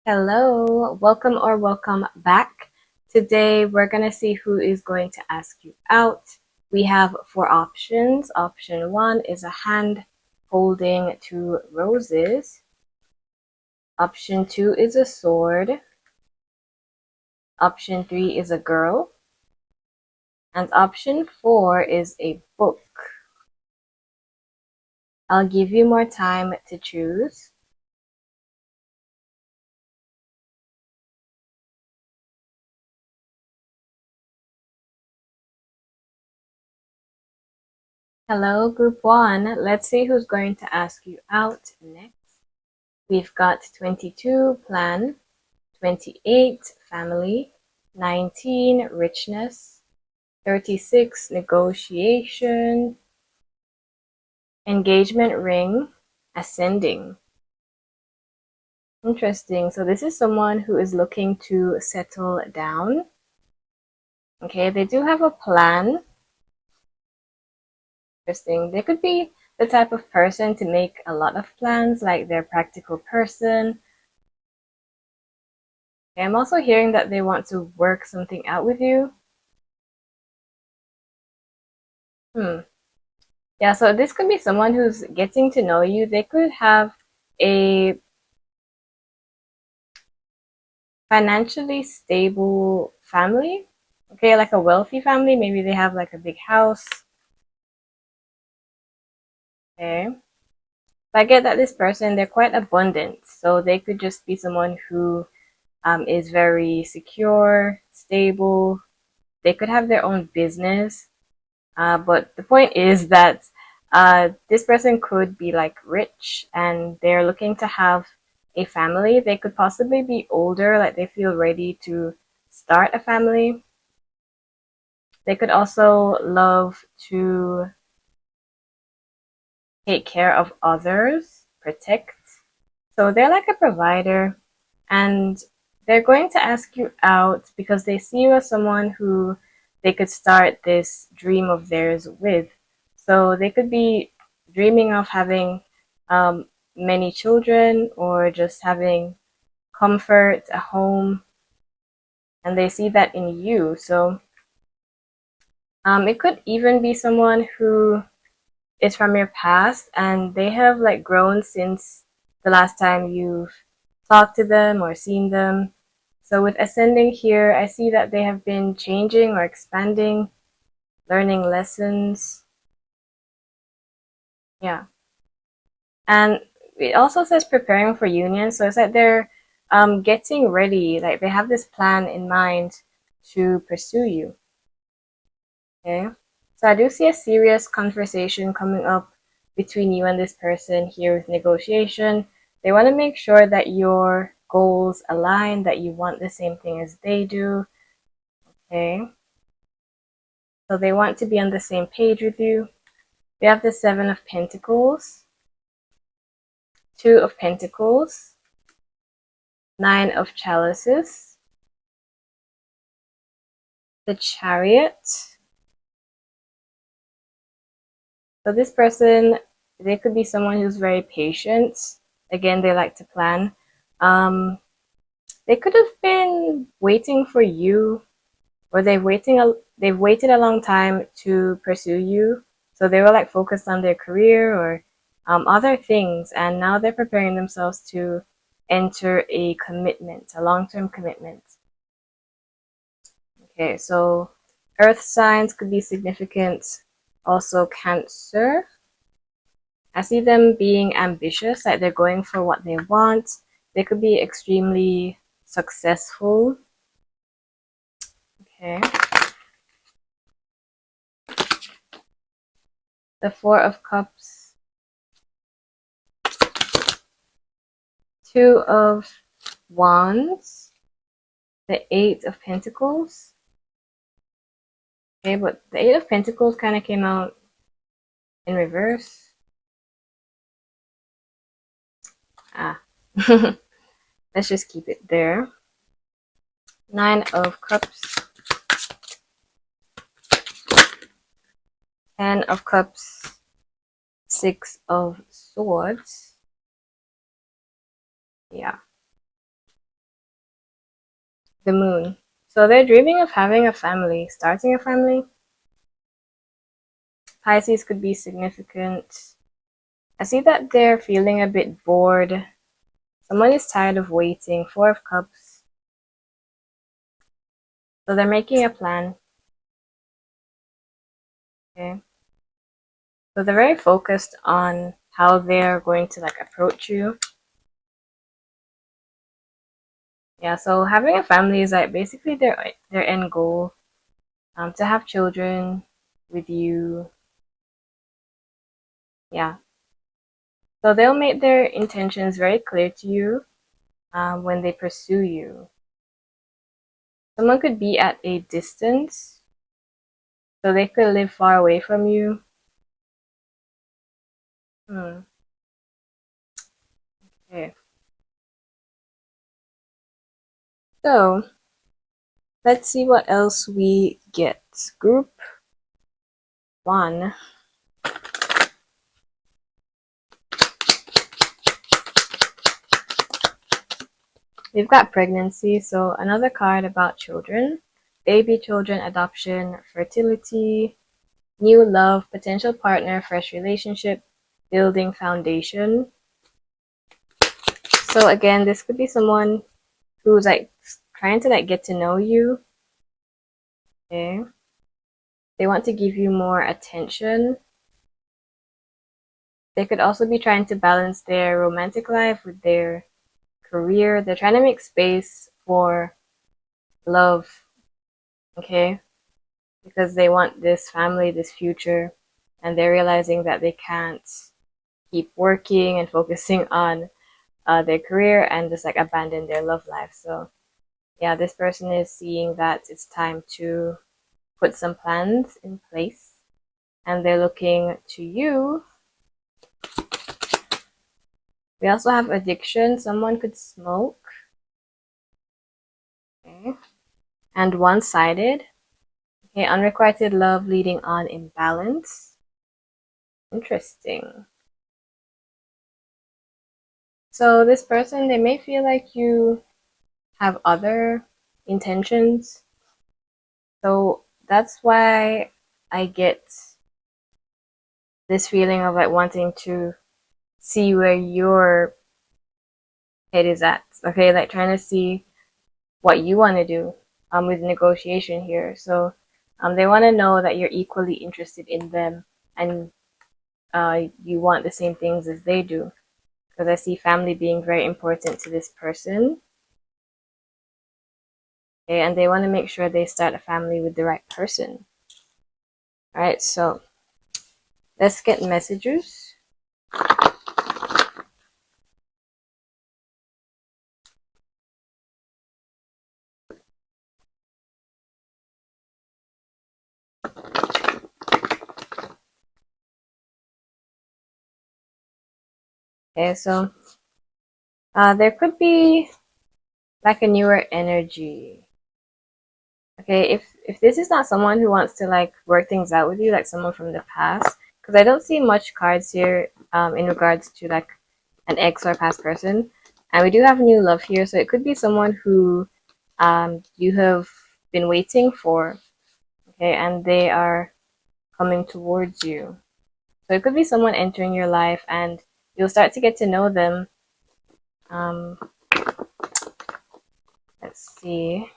Hello, welcome or welcome back. Today we're going to see who is going to ask you out. We have four options. Option one is a hand holding two roses. Option two is a sword. Option three is a girl. And option four is a book. I'll give you more time to choose. Hello, group one. Let's see who's going to ask you out next. We've got 22 plan, 28 family, 19 richness, 36 negotiation, engagement ring, ascending. Interesting. So this is someone who is looking to settle down. Okay, they do have a plan. Interesting. They could be the type of person to make a lot of plans, like they're a practical person. Okay, I'm also hearing that they want to work something out with you. Yeah, so this could be someone who's getting to know you. They could have a financially stable family. Okay, like a wealthy family. Maybe they have like a big house. Okay. But I get that this person, they're quite abundant. So they could just be someone who is very secure, stable. They could have their own business. But the point is that this person could be like rich and they're looking to have a family. They could possibly be older, like they feel ready to start a family. They could also love to take care of others, protect. So they're like a provider and they're going to ask you out because they see you as someone who they could start this dream of theirs with. So they could be dreaming of having many children or just having comfort, a home, and they see that in you. So it could even be someone who is from your past and they have like grown since the last time you've talked to them or seen them. So with ascending here, I see that they have been changing or expanding, learning lessons. Yeah. And it also says preparing for union. So it's like they're getting ready, like they have this plan in mind to pursue you. Okay. So I do see a serious conversation coming up between you and this person here with negotiation. They want to make sure that your goals align, that you want the same thing as they do. Okay. So they want to be on the same page with you. We have the Seven of Pentacles, Two of Pentacles, Nine of Chalices, the Chariot. So this person, they could be someone who's very patient. Again, they like to plan. Um, they could have been waiting for you, or they've waited a long time to pursue you. So they were like focused on their career or other things, and now they're preparing themselves to enter a commitment, a long-term commitment. Okay, so earth signs could be significant. Also Cancer. I see them being ambitious, like they're going for what they want. They could be extremely successful. Okay. The Four of Cups, Two of Wands, the Eight of Pentacles. Okay, but the Eight of Pentacles kind of came out in reverse. Ah, let's just keep it there. Nine of Cups, Ten of Cups, Six of Swords. Yeah. the moon. So they're dreaming of having a family, starting a family. Pisces could be significant. I see that they're feeling a bit bored. Someone is tired of waiting. Four of Cups. So they're making a plan. Okay. So they're very focused on how they're going to like approach you. Yeah, so having a family is like basically their end goal. To have children with you. Yeah. So they'll make their intentions very clear to you when they pursue you. Someone could be at a distance, so they could live far away from you. Okay. So let's see what else we get. Group 1. We've got pregnancy, so another card about children, baby children, adoption, fertility, new love, potential partner, fresh relationship, building foundation. So again, this could be someone who's like trying to like get to know you. Okay. They want to give you more attention. They could also be trying to balance their romantic life with their career. They're trying to make space for love. Okay. Because they want this family, this future, and they're realizing that they can't keep working and focusing on their career and just like abandon their love life. So yeah, this person is seeing that it's time to put some plans in place, and they're looking to you. We also have addiction. Someone could smoke. Okay. And one-sided. Okay, unrequited love leading on imbalance. Interesting. So this person, they may feel like you have other intentions. So that's why I get this feeling of like wanting to see where your head is at. Okay, like trying to see what you want to do with negotiation here. So they want to know that you're equally interested in them and you want the same things as they do. Because I see family being very important to this person. Okay, and they want to make sure they start a family with the right person. All right, so let's get messages. Okay, so there could be like a newer energy. Okay, if this is not someone who wants to like work things out with you, like someone from the past, because I don't see much cards here in regards to like an ex or past person, and we do have new love here, so it could be someone who you have been waiting for, okay, and they are coming towards you. So it could be someone entering your life, and you'll start to get to know them. Um, let's see.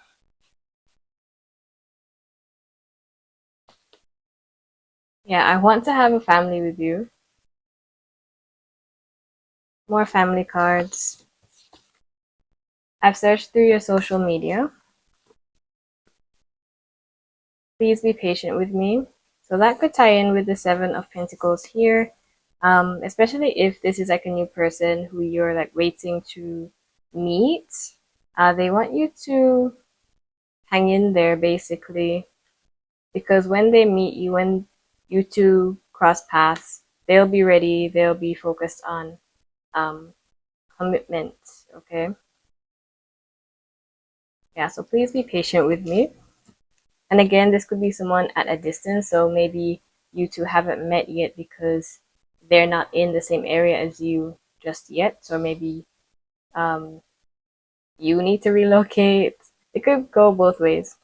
Yeah, I want to have a family with you. More family cards. I've searched through your social media. Please be patient with me. So that could tie in with the Seven of Pentacles here, especially if this is like a new person who you're like waiting to meet. They want you to hang in there basically, because when they meet you, when you two cross paths, they'll be ready. They'll be focused on commitment. Okay. Yeah. So please be patient with me. And again, this could be someone at a distance, so maybe you two haven't met yet because they're not in the same area as you just yet. So maybe you need to relocate. It could go both ways.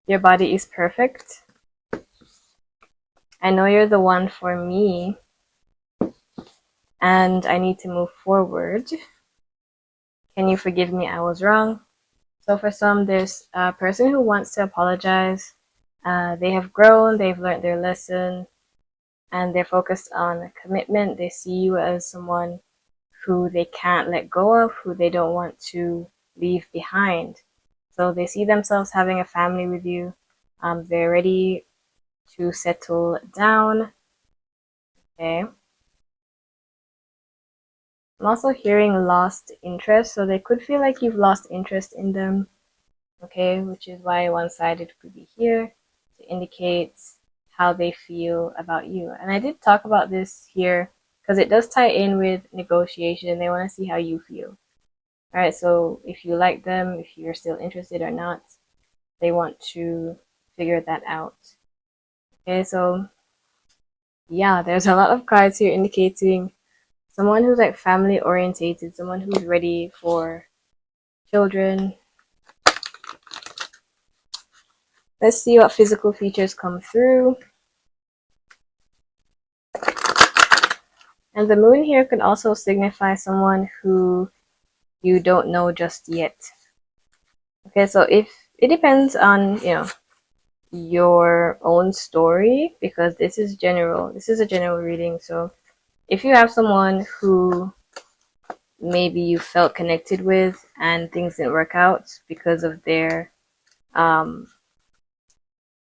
Your body is perfect. I know you're the one for me, and I need to move forward. Can you forgive me? I was wrong. So for some, there's a person who wants to apologize. They have grown, they've learned their lesson, and they're focused on commitment. They see you as someone who they can't let go of, who they don't want to leave behind. So they see themselves having a family with you. They're ready to settle down. Okay. I'm also hearing lost interest, so they could feel like you've lost interest in them. Okay, which is why one-sided could be here to indicate how they feel about you. And I did talk about this here because it does tie in with negotiation. They want to see how you feel. All right, so if you like them, if you're still interested or not, they want to figure that out. Okay, so yeah, there's a lot of cards here indicating someone who's like family orientated, someone who's ready for children. Let's see what physical features come through. And the moon here could also signify someone who you don't know just yet. Okay, so if it depends on, your own story, because this is general. This is a general reading. So if you have someone who maybe you felt connected with and things didn't work out um,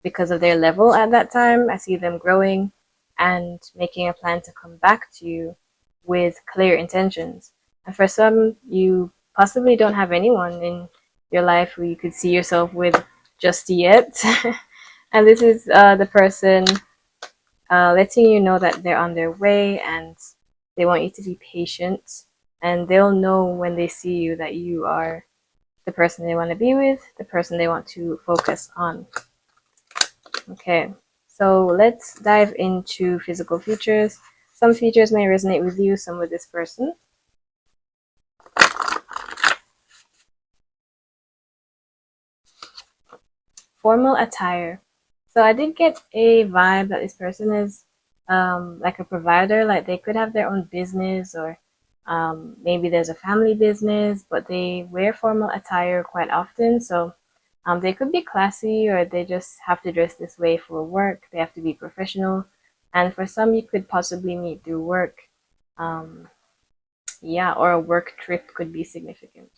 because of their level at that time, I see them growing and making a plan to come back to you with clear intentions. And for some, you possibly don't have anyone in your life who you could see yourself with just yet. And this is the person letting you know that they're on their way and they want you to be patient. And they'll know when they see you that you are the person they want to be with, the person they want to focus on. Okay, so let's dive into physical features. Some features may resonate with you, some with this person. Formal attire. So I did get a vibe that this person is like a provider, like they could have their own business or maybe there's a family business, but they wear formal attire quite often. So they could be classy or they just have to dress this way for work. They have to be professional. And for some, you could possibly meet through work. Um, yeah, or a work trip could be significant.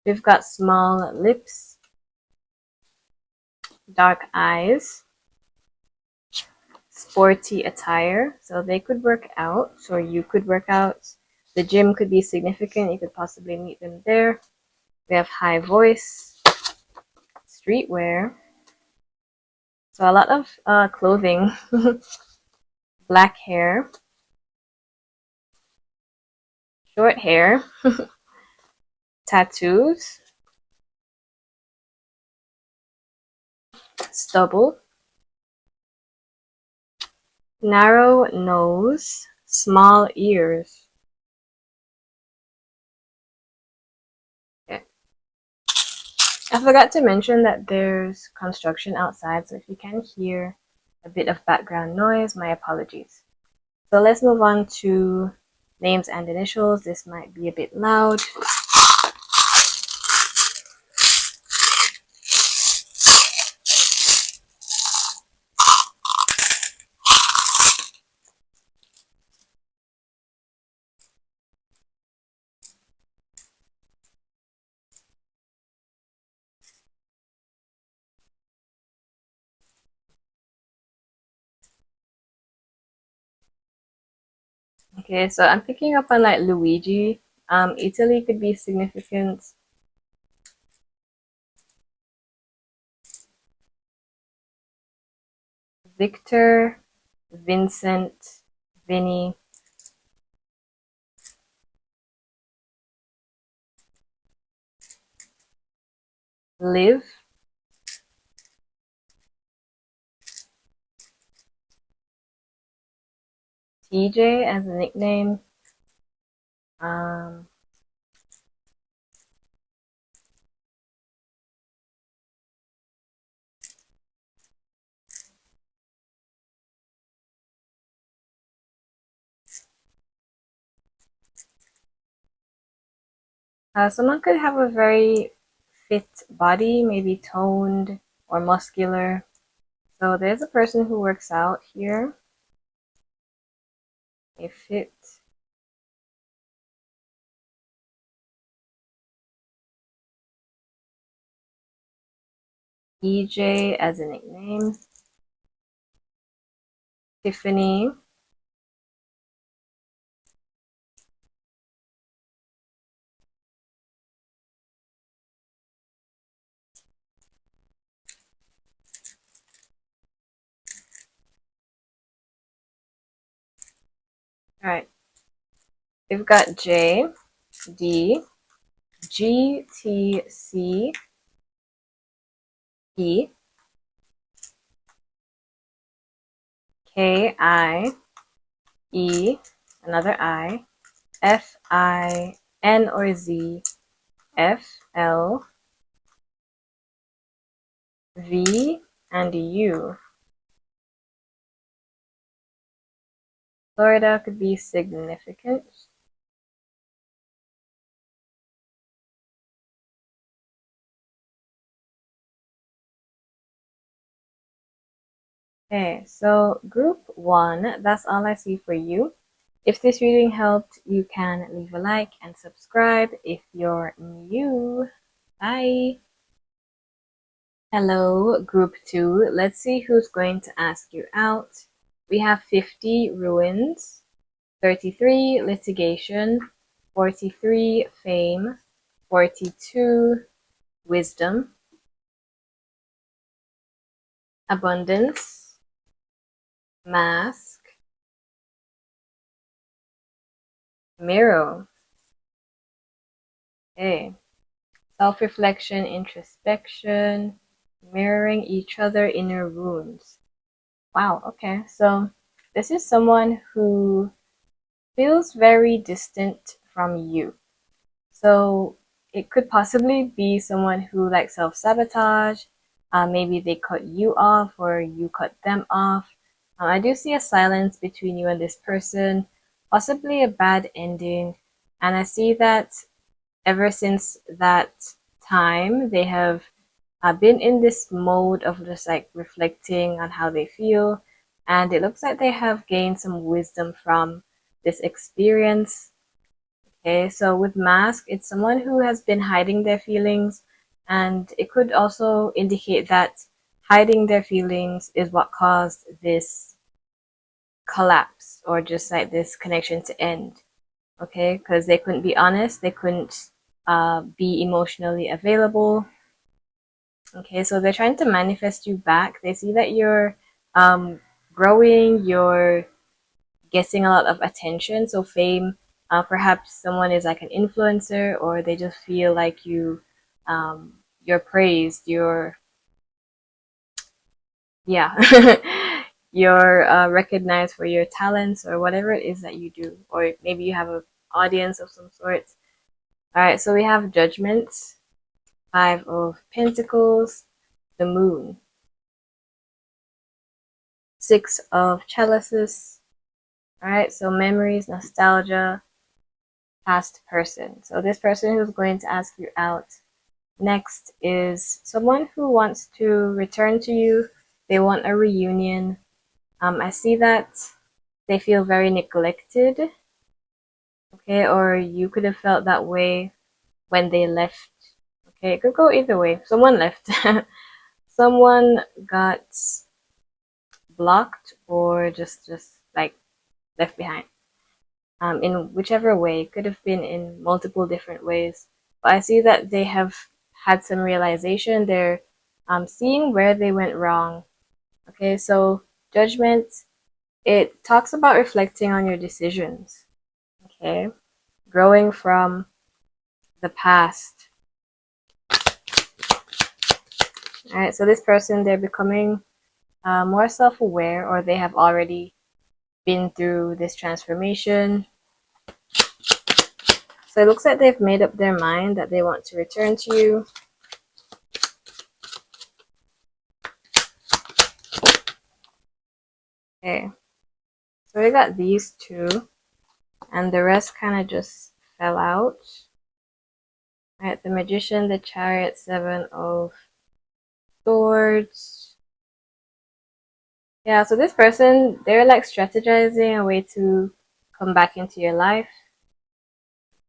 We've got small lips, dark eyes, sporty attire. So they could work out, or you could work out. The gym could be significant. You could possibly meet them there. We have high voice, streetwear. So a lot of clothing, black hair, short hair, tattoos, stubble, narrow nose, small ears. Okay. I forgot to mention that there's construction outside, so if you can hear a bit of background noise, my apologies. So let's move on to names and initials. This might be a bit loud. Okay, so I'm picking up on like Luigi. Italy could be significant. Victor, Vincent, Vinny, Liv, TJ as a nickname, um, Someone could have a very fit body, maybe toned or muscular. So there's a person who works out here. A fit. EJ as a nickname. Tiffany. All right. We've got J, D, G, T, C, E, K, I, E, another I, F, I, N or Z, F, L, V, and U. Florida could be significant. Okay, so group 1, that's all I see for you. If this reading helped, you can leave a like and subscribe if you're new. Bye! Hello, group 2. Let's see who's going to ask you out. We have 50 ruins, 33 litigation, 43 fame, 42 wisdom, abundance, mask, mirror. Okay. Self-reflection, introspection, mirroring each other inner wounds. Wow, okay. So this is someone who feels very distant from you. So it could possibly be someone who like self-sabotage. Maybe they cut you off or you cut them off. I do see a silence between you and this person, possibly a bad ending. And I see that ever since that time, they have been in this mode of just like reflecting on how they feel. And it looks like they have gained some wisdom from this experience. Okay, so with mask, it's someone who has been hiding their feelings, and it could also indicate that hiding their feelings is what caused this collapse or just like this connection to end. Okay, because they couldn't be honest, they couldn't be emotionally available. Okay, so they're trying to manifest you back. They see that you're growing, you're getting a lot of attention. So fame, perhaps someone is like an influencer, or they just feel like you're praised, yeah, you're recognized for your talents or whatever it is that you do, or maybe you have an audience of some sort. All right, so we have Judgment, Five of Pentacles, the Moon, Six of Chalices. All right, so memories, nostalgia, past person. So this person who's going to ask you out next is someone who wants to return to you. They want a reunion. I see that they feel very neglected. Okay, or you could have felt that way when they left. Okay, it could go either way. Someone left. Someone got blocked or just like left behind. In whichever way, it could have been in multiple different ways. But I see that they have had some realization. They're seeing where they went wrong. Okay, so judgment, it talks about reflecting on your decisions. Okay, growing from the past. All right, so this person, they're becoming more self-aware, or they have already been through this transformation. So it looks like they've made up their mind that they want to return to you. Okay, so we got these two, and the rest kind of just fell out. Right, the Magician, the Chariot, Seven of Swords. Yeah, so this person, they're like strategizing a way to come back into your life.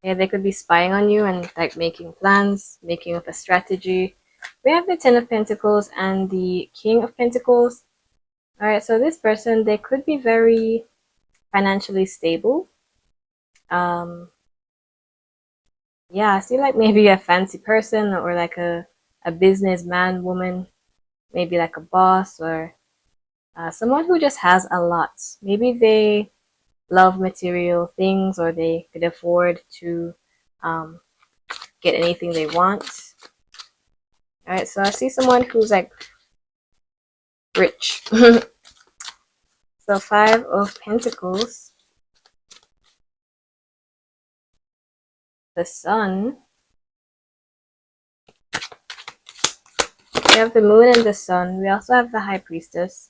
Yeah, they could be spying on you and like making plans, making up a strategy. We have the Ten of Pentacles and the King of Pentacles. All right, so this person, they could be very financially stable. Yeah, I see like maybe a fancy person or like a businessman, woman, maybe like a boss or someone who just has a lot. Maybe they love material things or they could afford to um, get anything they want. All right, so I see someone who's like rich. So Five of Pentacles, the Sun. We have the Moon and the Sun. We also have the High Priestess.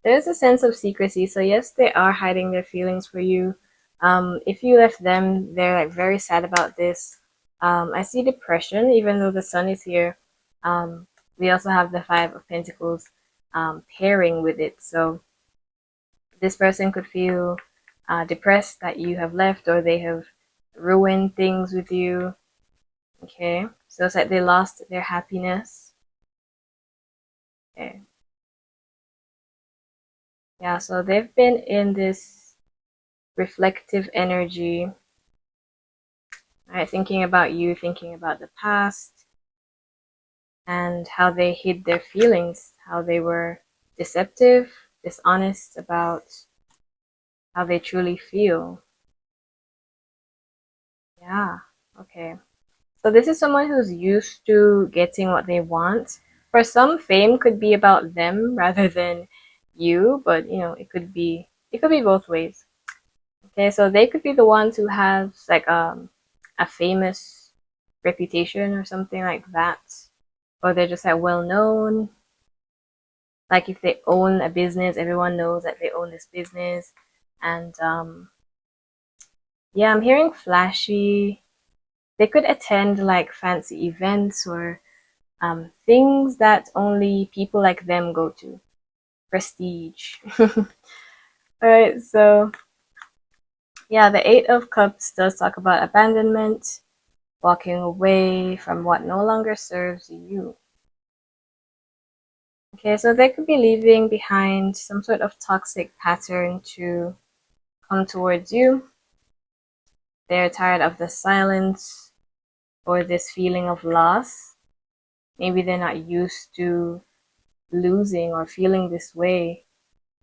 There's a sense of secrecy. So yes, they are hiding their feelings for you. If you left them, they're like very sad about this. I see depression, even though the Sun is here. We also have the Five of Pentacles pairing with it. So this person could feel depressed that you have left or they have ruined things with you. Okay, so it's like they lost their happiness. Okay, yeah, so they've been in this reflective energy, right? Thinking about you, thinking about the past and how they hid their feelings, how they were deceptive, dishonest about how they truly feel. Yeah, okay. So this is someone who's used to getting what they want. For some, fame could be about them rather than you, but you know, it could be both ways. Okay, so they could be the ones who has like a famous reputation or something like that. Or they're just like well known. Like if they own a business, everyone knows that they own this business. And yeah, I'm hearing flashy. They could attend like fancy events or things that only people like them go to. Prestige. All right, so yeah, the Eight of Cups does talk about abandonment, walking away from what no longer serves you. Okay, so they could be leaving behind some sort of toxic pattern to come towards you. They're tired of the silence or this feeling of loss. Maybe they're not used to losing or feeling this way.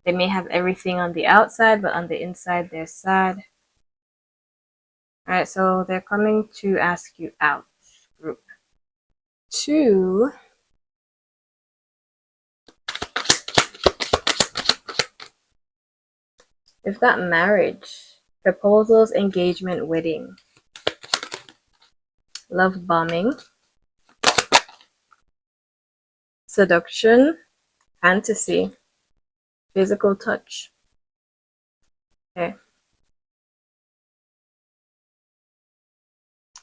They may have everything on the outside, but on the inside, they're sad. All right, so they're coming to ask you out, group two. We've got marriage, proposals, engagement, wedding, love bombing, seduction, fantasy, physical touch. Okay.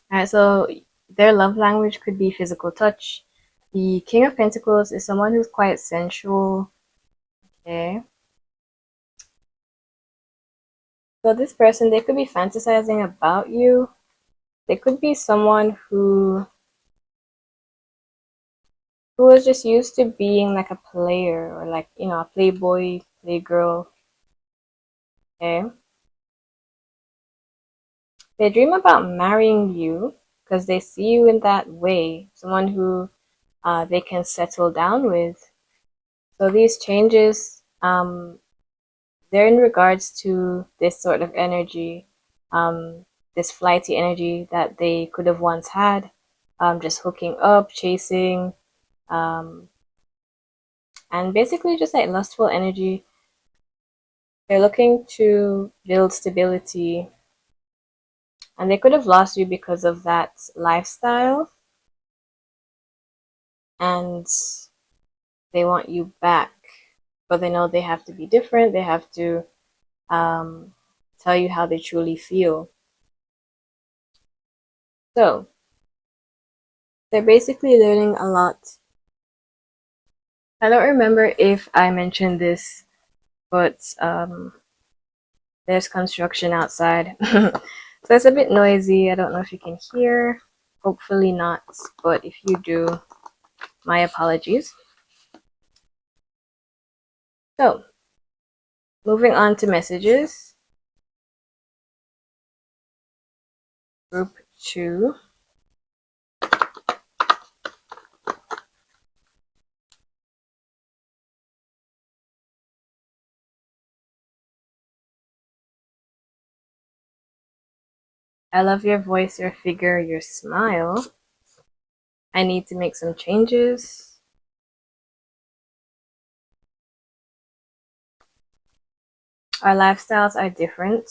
All right, so their love language could be physical touch. The King of Pentacles is someone who's quite sensual. Okay. So this person, they could be fantasizing about you. They could be someone who was just used to being like a player or like, you know, a playboy, playgirl. Okay. They dream about marrying you because they see you in that way, someone who they can settle down with. So these changes, they're in regards to this sort of energy, this flighty energy that they could have once had, just hooking up, chasing, um, and basically just like lustful energy. They're looking to build stability, and they could have lost you because of that lifestyle, and they want you back, but they know they have to be different. They have to um, tell you how they truly feel. So They're basically learning a lot. I don't remember if I mentioned this, but there's construction outside. So it's a bit noisy. I don't know if you can hear. Hopefully not, but if you do, my apologies. So, moving on to messages. Group 2. I love your voice, your figure, your smile. I need to make some changes. Our lifestyles are different.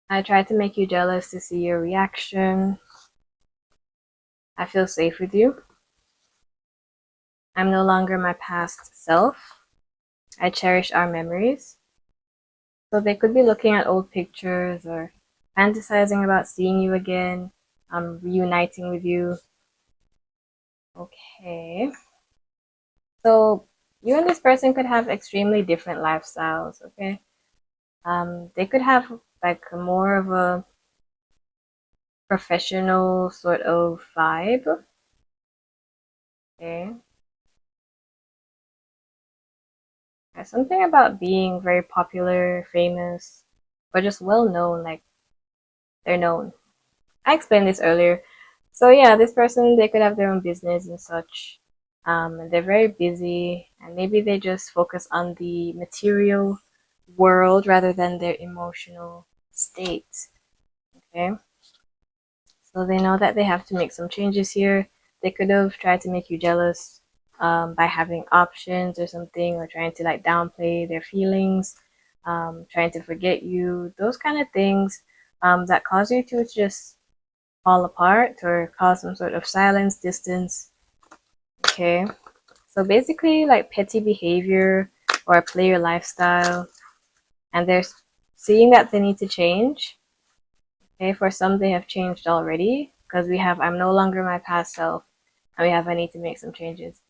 I tried to make you jealous to see your reaction. I feel safe with you. I'm no longer my past self. I cherish our memories. So they could be looking at old pictures or fantasizing about seeing you again, reuniting with you. Okay. So you and this person could have extremely different lifestyles, okay? They could have like more of a professional sort of vibe. Okay. There's something about being very popular, famous, or just well known, like they're known. I explained this earlier. So yeah, this person, they could have their own business and such. And they're very busy, and maybe they just focus on the material world rather than their emotional state. Okay. So they know that they have to make some changes here. They could have tried to make you jealous by having options or something, or trying to like downplay their feelings, trying to forget you, those kind of things that cause you to just fall apart or cause some sort of silence, distance. Okay. So basically, like petty behavior or a player lifestyle, and they're seeing that they need to change. Okay, for some they have changed already because we have I'm no longer my past self, and we have I need to make some changes.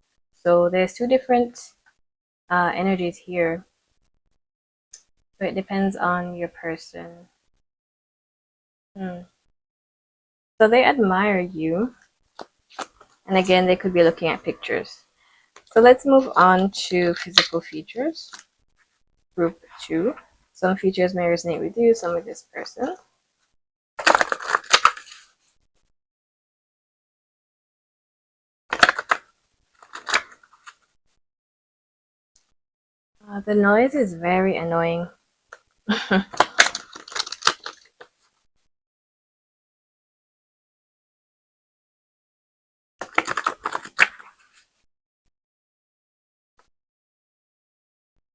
So there's two different energies here. So it depends on your person. So they admire you, and again they could be looking at pictures. So let's move on to physical features. Group 2. Some features may resonate with you, some with this person. The noise is very annoying.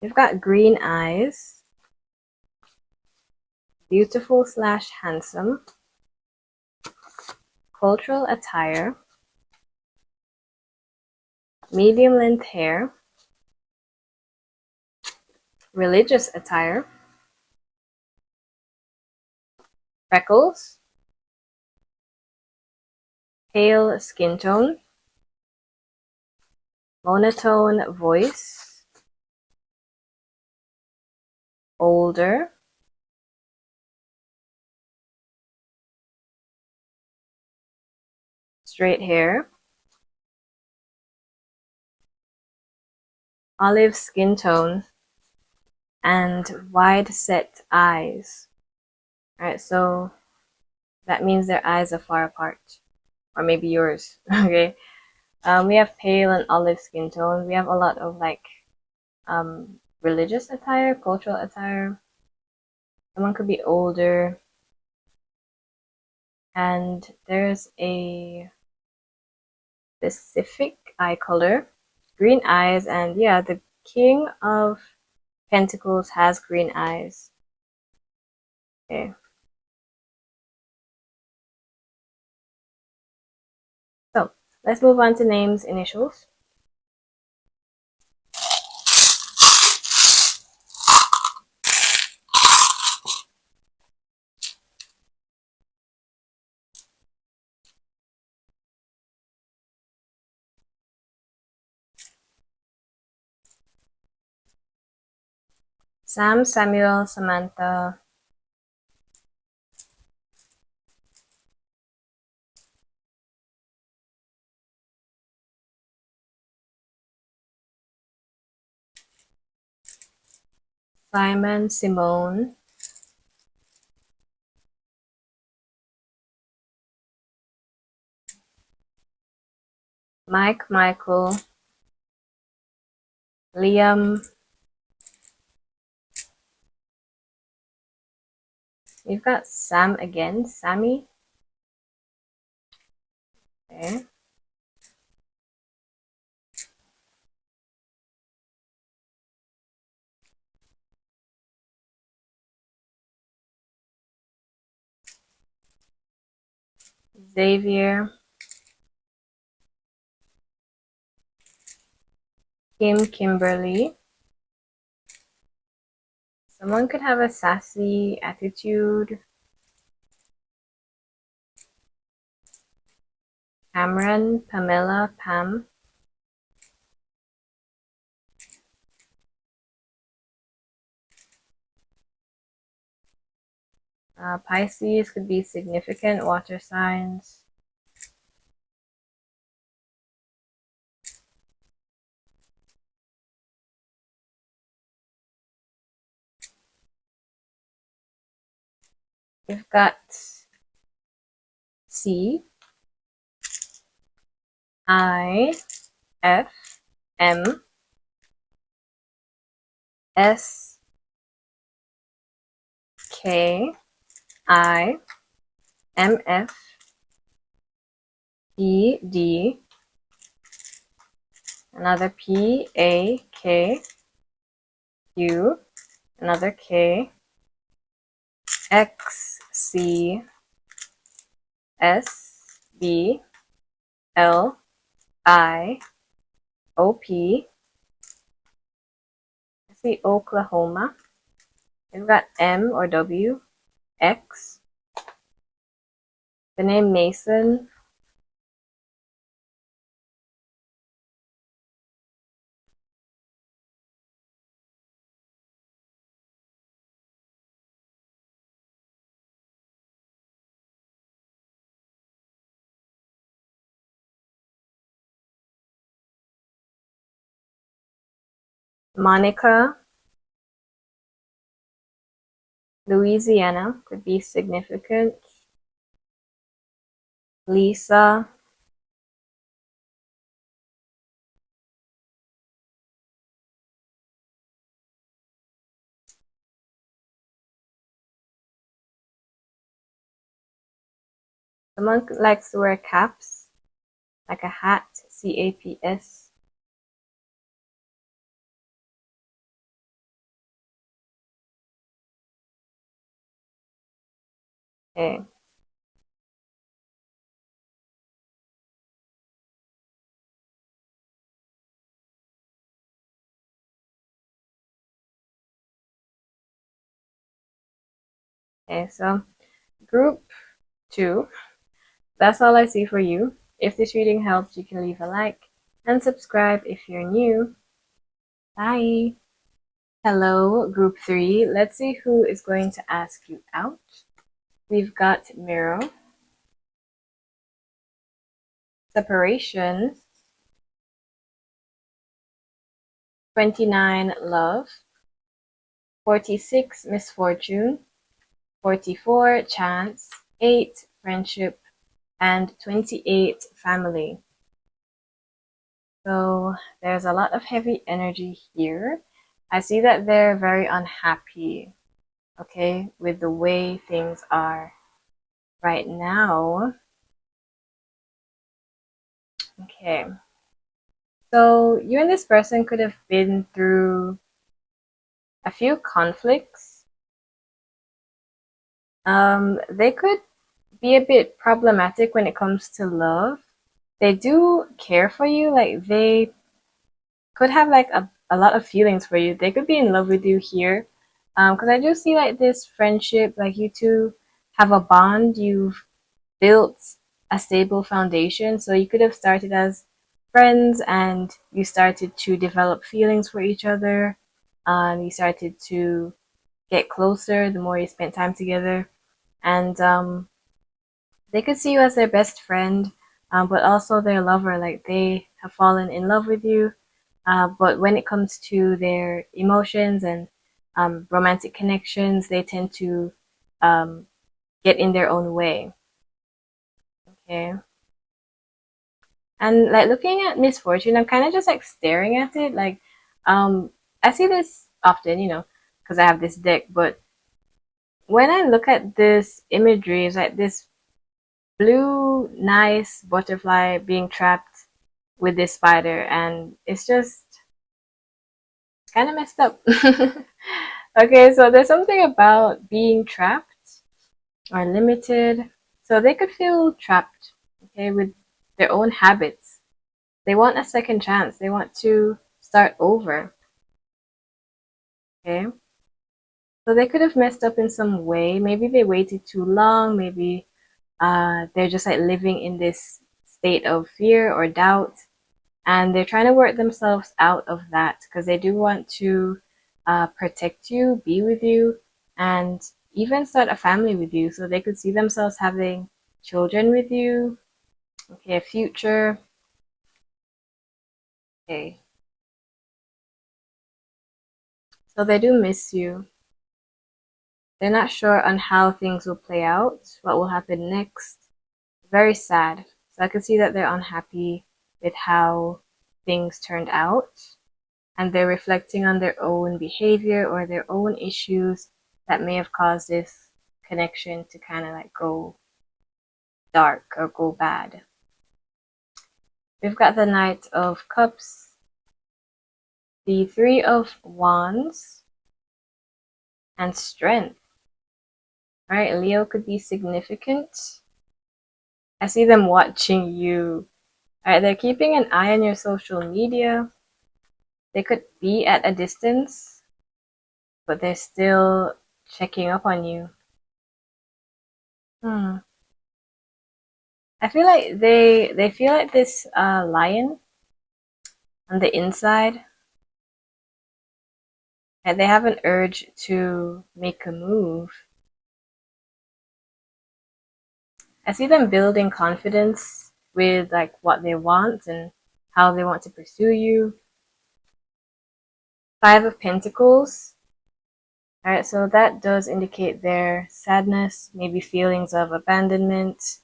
You've got green eyes, beautiful slash handsome, cultural attire, medium length hair, religious attire, freckles, pale skin tone, monotone voice, older, straight hair, olive skin tone, and wide set eyes. Alright, so that means their eyes are far apart. Or maybe yours. Okay. We have pale and olive skin tone. We have a lot of like religious attire, cultural attire. Someone could be older. And there's a specific eye color, green eyes, and yeah, the King of Pentacles has green eyes. Okay. So let's move on to names, initials. Sam, Samuel, Samantha. Simon, Simone. Mike, Michael. Liam. You've got Sam again, Sammy. Okay. Xavier. Kim, Kimberly. Someone could have a sassy attitude. Cameron, Pamela, Pam. Pisces could be significant water signs. We've got C, I, F, M, S, K, I, M, F, P, D, another P, A, K, Q, another K, X, C, S, B, L, I, O, P. I see Oklahoma. We've got M or W, X, the name Mason, Monica, Louisiana could be significant. Lisa, someone likes to wear caps, like a hat, CAPS. Okay. Okay, so group 2, that's all I see for you. If this reading helped, you can leave a like and subscribe if you're new. Bye! Hello, group 3. Let's see who is going to ask you out. We've got Miro, Separation, 29, Love, 46, Misfortune, 44, Chance, 8, Friendship, and 28, Family. So there's a lot of heavy energy here. I see that they're very unhappy, okay, with the way things are right now. Okay. So you and this person could have been through a few conflicts. They could be a bit problematic when it comes to love. They do care for you, like they could have like a lot of feelings for you. They could be in love with you here. Because I do see like this friendship, like you two have a bond, you've built a stable foundation. So you could have started as friends and you started to develop feelings for each other. You started to get closer the more you spent time together. And they could see you as their best friend, but also their lover. Like they have fallen in love with you. But when it comes to their emotions and romantic connections, they tend to um, get in their own way. Okay. And like looking at misfortune, I'm kind of just like staring at it. Like, I see this often, because I have this deck. But when I look at this imagery, it's like this blue, nice butterfly being trapped with this spider, and it's just kind of messed up. Okay, so there's something about being trapped or limited. So they could feel trapped, okay, with their own habits. They want a second chance. They want to start over, okay? So they could have messed up in some way. Maybe they waited too long. Maybe they're just like living in this state of fear or doubt. And they're trying to work themselves out of that because they do want to protect you, be with you, and even start a family with you. So they could see themselves having children with you, okay, a future. Okay. So they do miss you. They're not sure on how things will play out, what will happen next. Very sad. So I could see that they're unhappy with how things turned out, and they're reflecting on their own behavior or their own issues that may have caused this connection to kind of like go dark or go bad. We've got the Knight of Cups, the Three of Wands, and Strength. All right, Leo could be significant. I see them watching you. All right, they're keeping an eye on your social media. They could be at a distance, but they're still checking up on you. Hmm. I feel like they feel like this lion on the inside, and they have an urge to make a move. I see them building confidence with like what they want and how they want to pursue you. Five of Pentacles. All right, so that does indicate their sadness, maybe feelings of abandonment.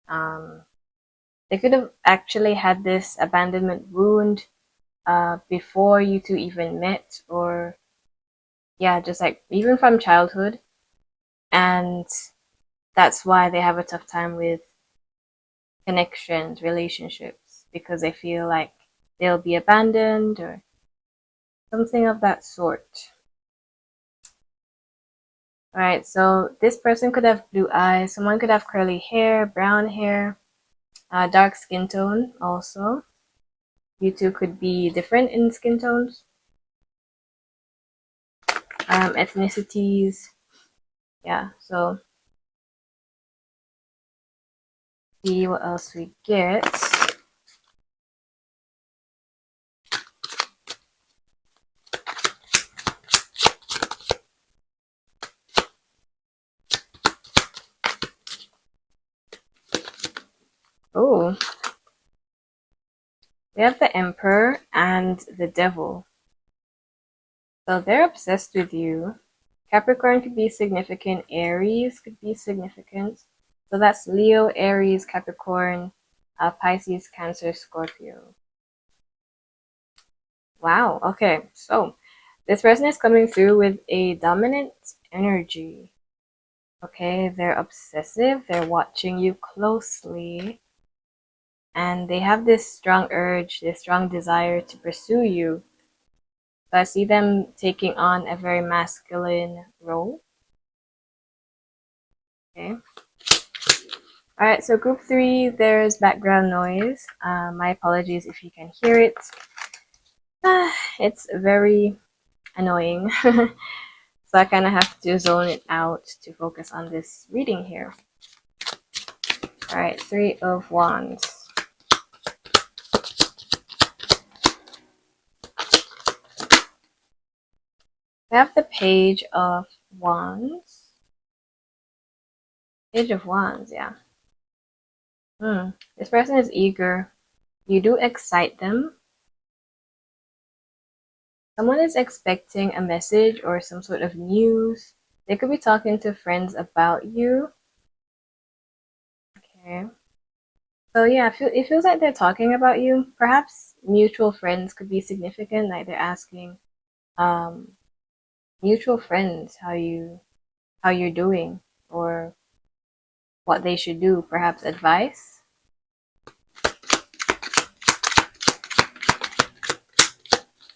Um, they could have actually had this abandonment wound before you two even met, or yeah, just like even from childhood. And that's why they have a tough time with connections, relationships, because they feel like they'll be abandoned or something of that sort. All right, so this person could have blue eyes, someone could have curly hair, brown hair, dark skin tone also. You two could be different in skin tones, ethnicities. Yeah, so see what else we get. Oh, we have the Emperor and the Devil. So they're obsessed with you. Capricorn could be significant. Aries could be significant. So that's Leo, Aries, Capricorn, Pisces, Cancer, Scorpio. Wow. Okay. So this person is coming through with a dominant energy. Okay. They're obsessive. They're watching you closely. And they have this strong urge, this strong desire to pursue you. So I see them taking on a very masculine role. Okay. All right, so group three, there's background noise. My apologies if you can hear it. It's very annoying. So I kind of have to zone it out to focus on this reading here. All right, Three of Wands. We have the Page of Wands. Page of Wands, yeah. This person is eager. You do excite them. Someone is expecting a message or some sort of news. They could be talking to friends about you. Okay. So yeah, it feels like they're talking about you. Perhaps mutual friends could be significant, like they're asking mutual friends how you're doing or what they should do, perhaps advice.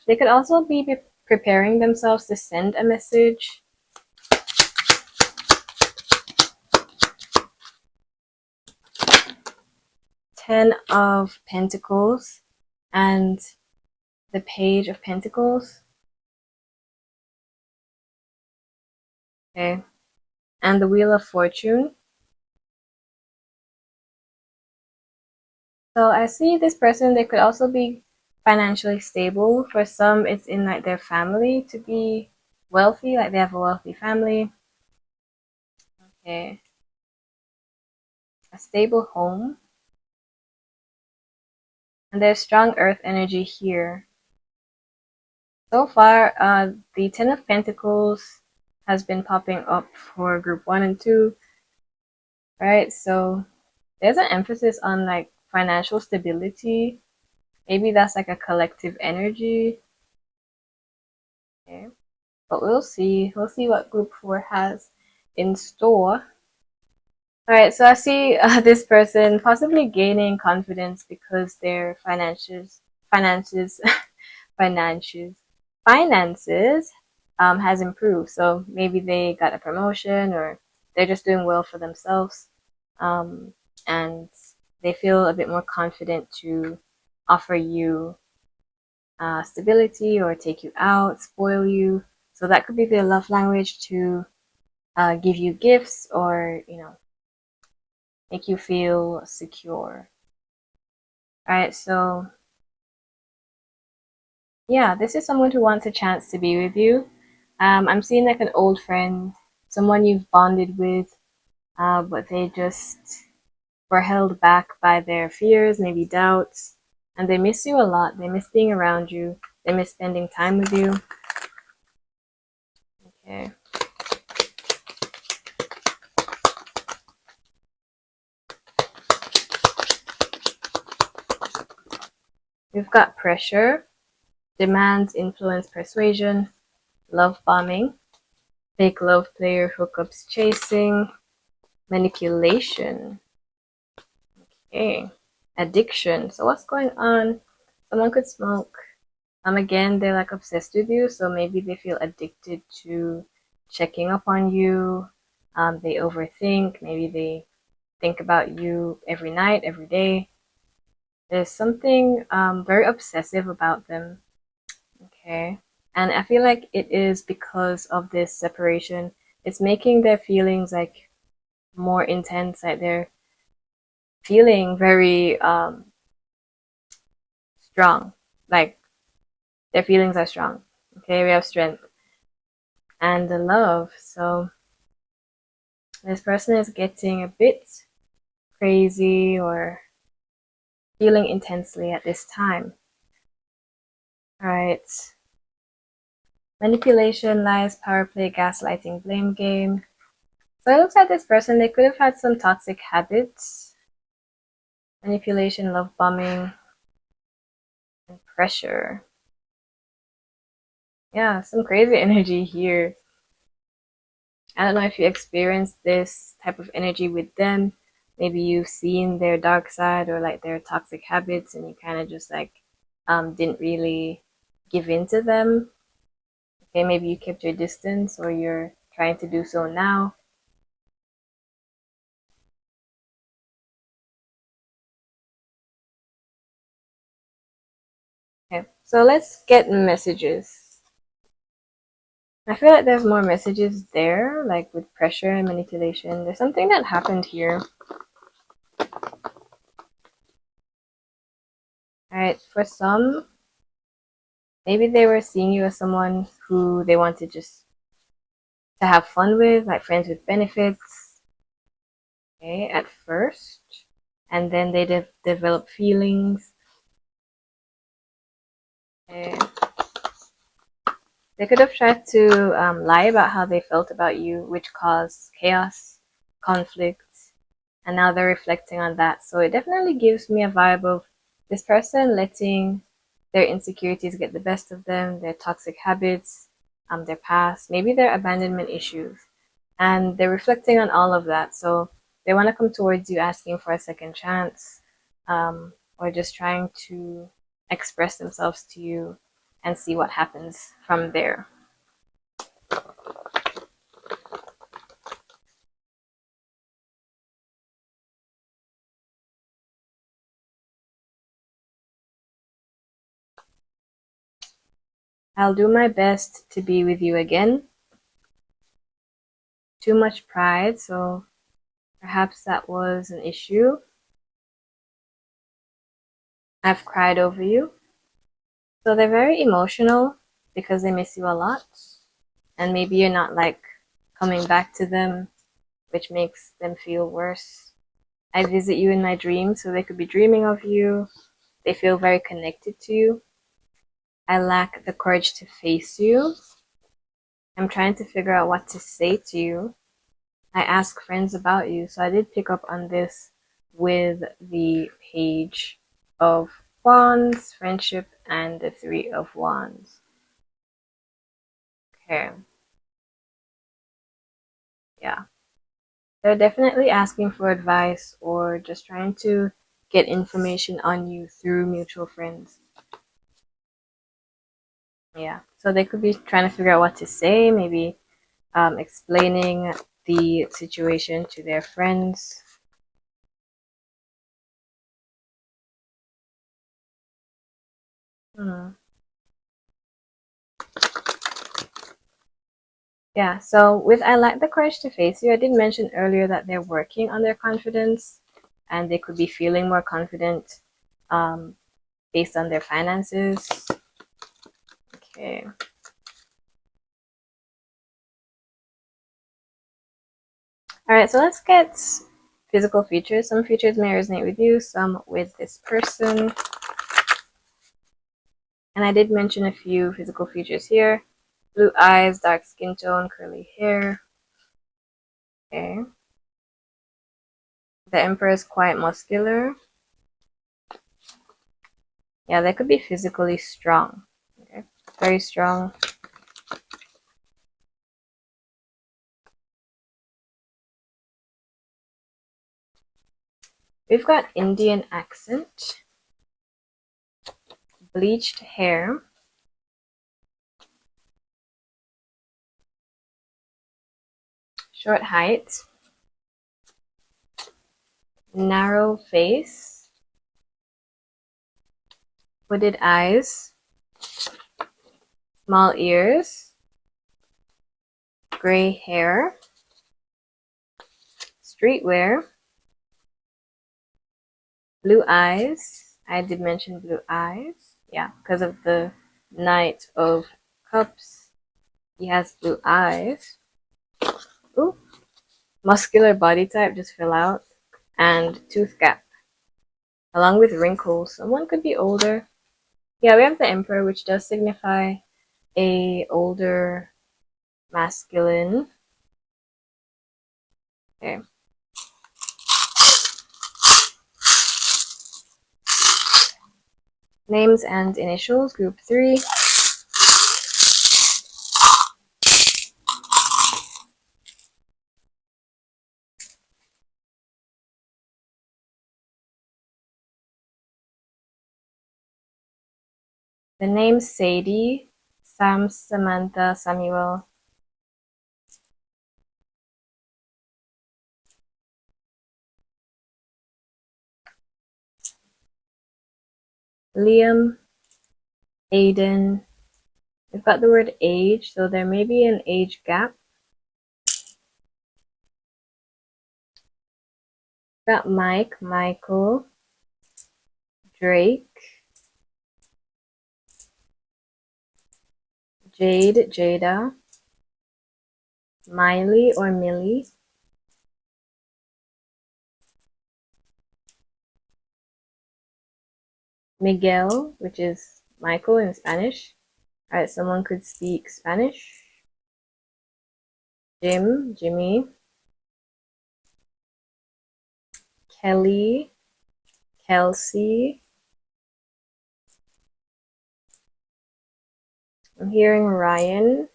They could also be preparing themselves to send a message. Ten of Pentacles and the Page of Pentacles. Okay. And the Wheel of Fortune. So I see this person, they could also be financially stable. For some, it's in like their family to be wealthy, like they have a wealthy family. Okay. A stable home. And there's strong earth energy here. So far, the Ten of Pentacles has been popping up for group 1 and 2. Right? So there's an emphasis on like financial stability. Maybe that's like a collective energy. Okay. But we'll see. We'll see what group 4 has in store. Alright, so I see this person possibly gaining confidence because their finances, finances, finances has improved. So maybe they got a promotion or they're just doing well for themselves, and they feel a bit more confident to offer you stability or take you out, spoil you. So that could be their love language, to give you gifts or, you know, make you feel secure. All right, so yeah, this is someone who wants a chance to be with you. I'm seeing like an old friend, someone you've bonded with, but they just were held back by their fears, maybe doubts, and they miss you a lot. They miss being around you. They miss spending time with you. Okay. We've got pressure, demands, influence, persuasion, love bombing, fake love player, hookups, chasing, manipulation. Okay. Addiction. So what's going on? Someone could smoke. Again, they're like obsessed with you, so maybe they feel addicted to checking up on you. They overthink. Maybe they think about you every night, every day. There's something very obsessive about them. Okay. And I feel like it is because of this separation. It's making their feelings like more intense, like they're feeling very strong. Like their feelings are strong. Okay, we have strength and the love. So this person is getting a bit crazy or feeling intensely at this time. All right. Manipulation, lies, power play, gaslighting, blame game. So it looks like this person, they could have had some toxic habits. Manipulation, love bombing, and pressure. Yeah, some crazy energy here. I don't know if you experienced this type of energy with them. Maybe you've seen their dark side or like their toxic habits, and you kind of just like didn't really give in to them. Okay, maybe you kept your distance or you're trying to do so now. Okay, so let's get messages. I feel like there's more messages there, like with pressure and manipulation. There's something that happened here. All right, for some, Maybe they were seeing you as someone who they wanted just to have fun with, like friends with benefits, okay, at first. And then they develop feelings. Okay. They could have tried to lie about how they felt about you, which caused chaos, conflict, and now they're reflecting on that. So it definitely gives me a vibe of this person letting their insecurities get the best of them, their toxic habits, their past, maybe their abandonment issues. And they're reflecting on all of that. So they want to come towards you asking for a second chance, or just trying to express themselves to you and see what happens from there. I'll do my best to be with you again. Too much pride, so perhaps that was an issue. I've cried over you. So they're very emotional because they miss you a lot. And maybe you're not like coming back to them, which makes them feel worse. I visit you in my dreams, so they could be dreaming of you. They feel very connected to you. I lack the courage to face you. I'm trying to figure out what to say to you. I ask friends about you. So I did pick up on this with the Page of Wands, Friendship, and the Three of Wands. Okay. Yeah. They're definitely asking for advice or just trying to get information on you through mutual friends. Yeah. So they could be trying to figure out what to say, maybe explaining the situation to their friends. Hmm. Yeah, so with I lack the courage to face you, I did mention earlier that they're working on their confidence and they could be feeling more confident um, based on their finances. Okay. All right, so let's get physical features. Some features may resonate with you, some with this person. And I did mention a few physical features here. Blue eyes, dark skin tone, curly hair. Okay. The Emperor is quite muscular. Yeah, they could be physically strong. Okay. Very strong. We've got Indian accent, bleached hair, short height, narrow face, hooded eyes, small ears, gray hair, streetwear, blue eyes. I did mention blue eyes. Yeah, because of the Knight of Cups. He has blue eyes. Ooh, muscular body type just fill out. And tooth gap. Along with wrinkles. Someone could be older. Yeah, we have the Emperor, which does signify a older masculine. Okay. Names and initials, group 3. The names Sadie, Sam, Samantha, Samuel. Liam, Aiden. We've got the word age, so there may be an age gap. We've got Mike, Michael, Drake, Jade, Jada. Miley or Millie. Miguel, which is Michael in Spanish. Alright, someone could speak Spanish. Jim, Jimmy. Kelly, Kelsey. I'm hearing Ryan.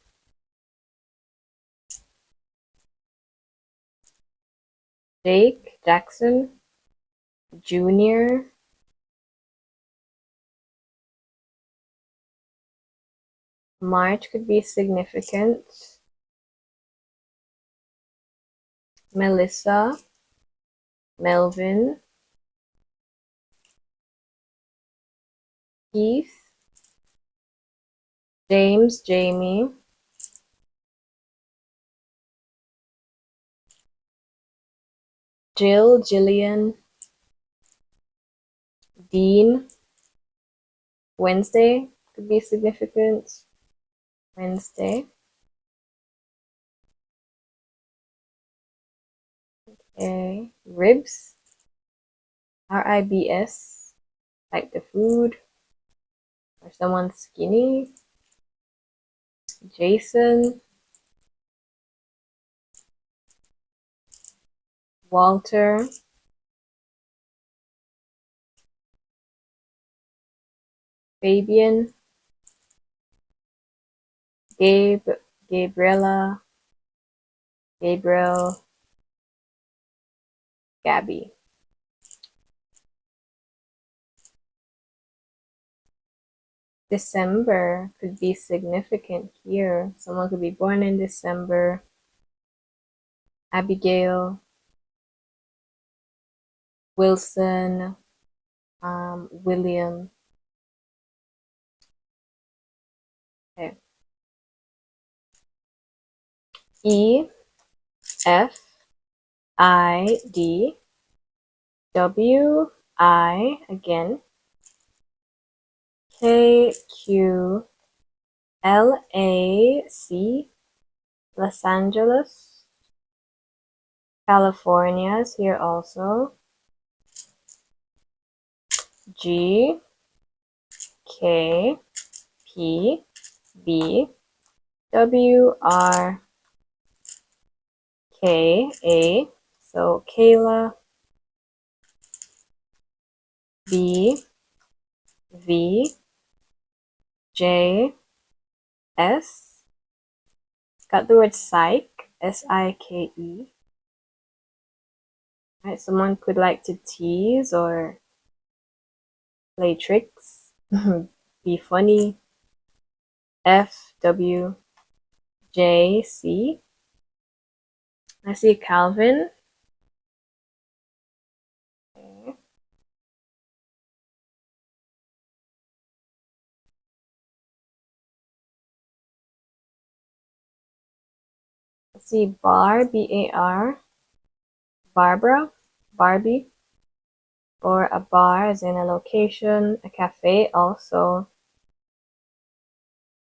Jake, Jackson. Junior. March could be significant. Melissa. Melvin. Keith. James, Jamie. Jill, Jillian. Dean. Wednesday could be significant. Wednesday. Okay. Ribs. RIBS. Like the food. Or someone skinny. Jason. Walter. Fabian. Gabe. Gabriella. Gabriel. Gabby. December could be significant here. Someone could be born in December. Abigail. Wilson. William. Okay. E. F. I. D. W. I. Again. K. Q. L. A. C. Los Angeles. California is here also. G. K. P. B. W. R. K. A. So Kayla. B. V. J. S. Got the word psych. SIKE. Right, someone could like to tease or play tricks, be funny. F, W, J, C. I see Calvin. Okay. I see Bar, B-A-R. Barbara, Barbie. Or a bar as in a location, a cafe also.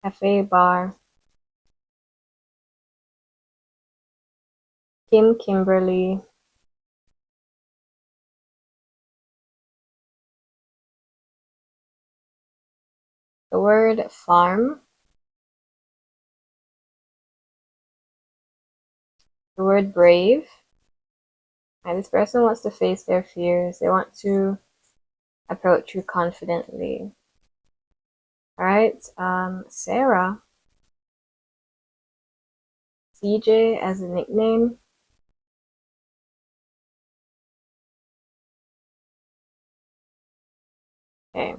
Cafe, bar. Kim, Kimberly. The word farm. The word brave. And this person wants to face their fears. They want to approach you confidently. All right, Sarah. CJ as a nickname. Okay.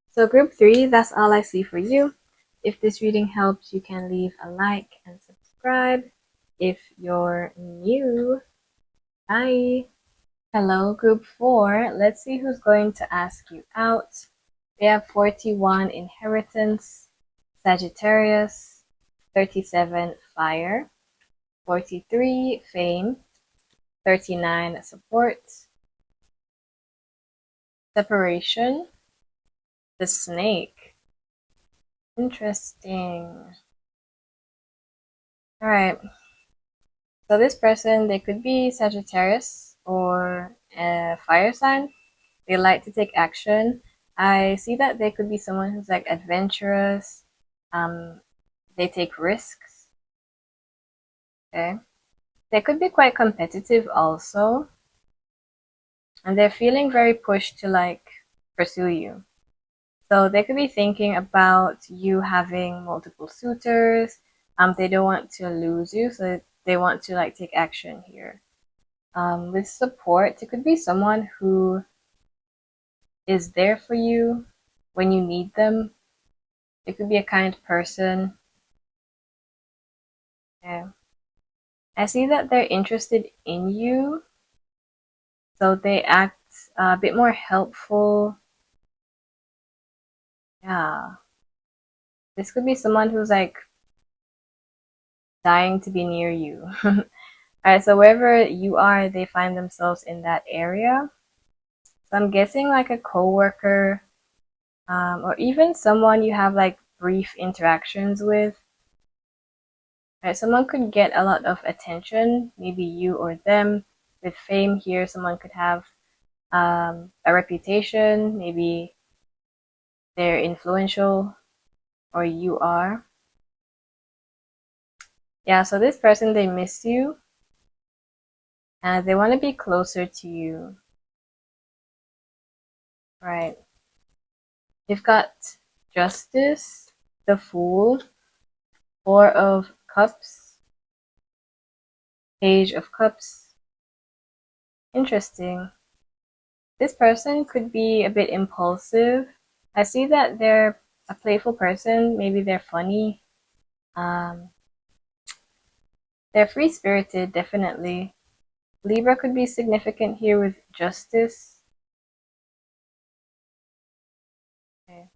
So group 3, that's all I see for you. If this reading helps, you can leave a like and subscribe if you're new. Bye. Hello, group 4. Let's see who's going to ask you out. We have 41 inheritance, Sagittarius, 37 fire, 43 fame, 39 support, separation, The snake. Interesting. All right. So this person, they could be Sagittarius or a fire sign. They like to take action. I see that they could be someone who's like adventurous. They take risks. Okay. They could be quite competitive also. And they're feeling very pushed to like pursue you. So they could be thinking about you having multiple suitors. They don't want to lose you, so they want to like take action here. With support, it could be someone who is there for you when you need them. It could be a kind person. Yeah. I see that they're interested in you, so they act a bit more helpful. Yeah. This could be someone who's like dying to be near you. Alright, so wherever you are, they find themselves in that area. So I'm guessing like a coworker, or even someone you have like brief interactions with. Right, someone could get a lot of attention, maybe you or them. With fame here, someone could have a reputation, maybe they're influential, or you are. Yeah, so this person, they miss you, and they want to be closer to you. Right. You've got Justice, the Fool, Four of Cups, Page of Cups. Interesting. This person could be a bit impulsive. I see that they're a playful person. Maybe they're funny. Um, they're free-spirited, definitely. Libra could be significant here with Justice. Okay.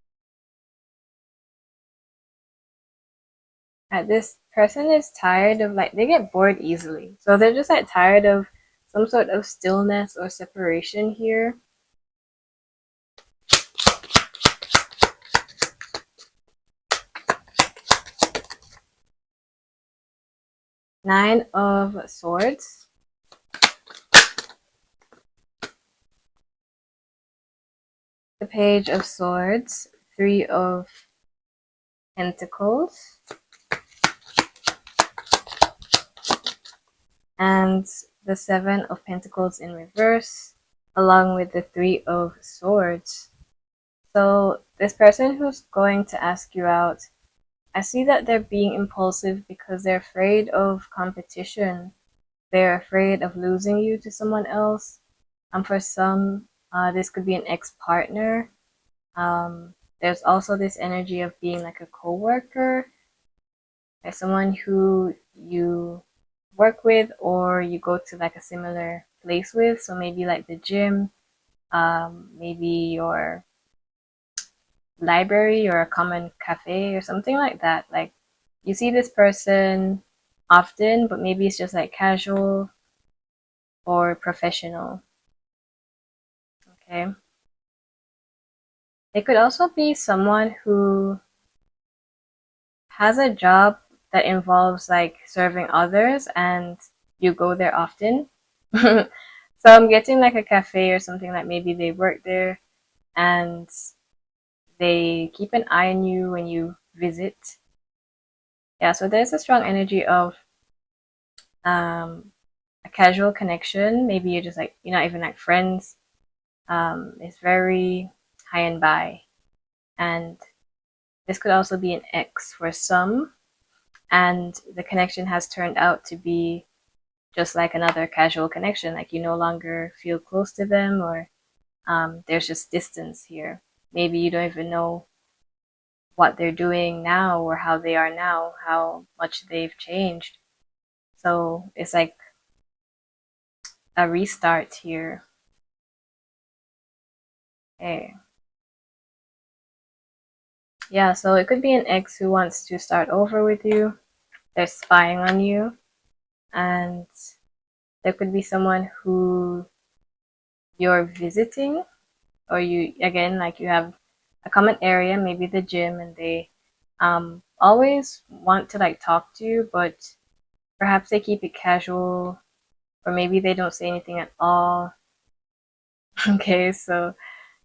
This person is tired of like, they get bored easily. So they're just like tired of some sort of stillness or separation here. Nine of Swords. The Page of Swords. Three of Pentacles. And the Seven of Pentacles in reverse, along with the Three of Swords. So this person who's going to ask you out, I see that they're being impulsive because they're afraid of competition. They're afraid of losing you to someone else. For some, this could be an ex-partner. There's also this energy of being like a coworker, like someone who you work with or you go to like a similar place with. So maybe like the gym, maybe your library or a common cafe or something like that. Like you see this person often, but maybe it's just like casual or professional. Okay. It could also be someone who has a job that involves like serving others and you go there often. So I'm getting like a cafe or something, like maybe they work there and they keep an eye on you when you visit. Yeah, so there's a strong energy of a casual connection. Maybe you're just like, you're not even like friends. It's very high and by. And this could also be an ex for some. And the connection has turned out to be just like another casual connection. Like you no longer feel close to them, or there's just distance here. Maybe you don't even know what they're doing now or how they are now, how much they've changed. So it's like a restart here. Okay. Yeah, so it could be an ex who wants to start over with you. They're spying on you. And there could be someone who you're visiting, or you, again, like you have a common area, maybe the gym, and they always want to like talk to you, but perhaps they keep it casual, or maybe they don't say anything at all. Okay, so